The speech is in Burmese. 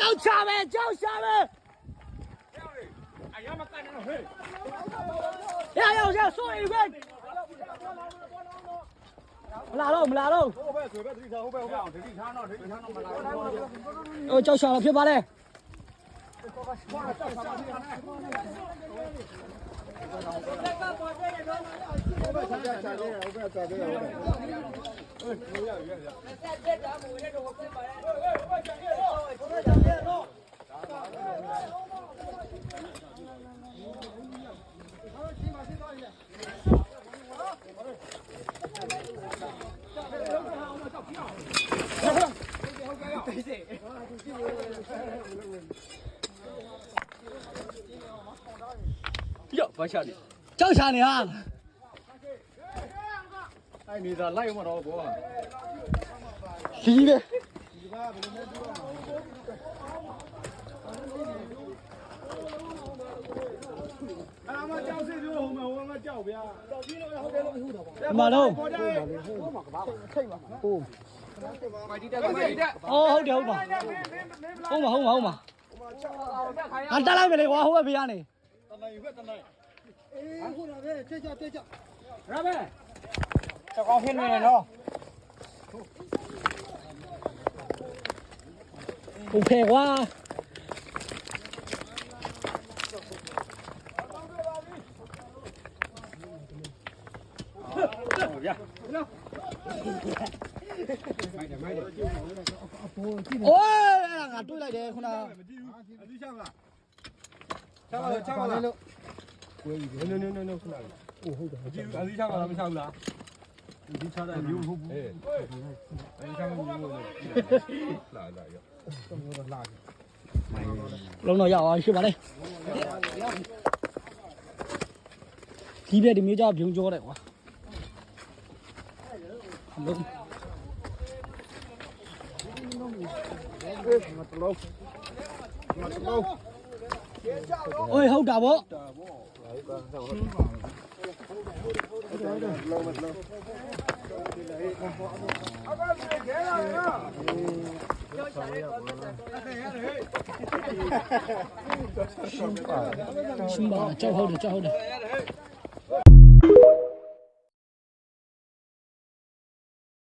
ကြောက်ချပဲကြောက်ရှာပဲ哎呀妈，干那嘿！要说一遍မလာတော့后背随便对枪，后背对枪那没来。ကြောက်ရှာဖြစ်ပါလေ哟，我下去。ကြောက်ရှာနေဟာ哎，你这来嘛老婆？ကြီးပဲ俺们叫谁就我们叫别。မလုံးဟုတ်တယ်ငါတက်လိုက်မယ်လေကွာဟိုဘက်ဘေးကနေ来呗，这高兴呢喏。ဟိုဖေကွာโอ้ยအဲ့ဒါငါတွေးလိုက်တယ်ခုန你下吧。下吧了。no，出来了。哦，好的。你下吧，咱们下不啦？你下来牛不？哎，你下个牛来呀。လုံးတော့ရအောင်ရှိပါလေဒီပြက်ဒီမျိုးကြောက်ပြုံးကြောတယ်ကွာလုံးโอ้ยဟုတ်တာဗောရှင်ပါကြောက်ဟုတ်တယ်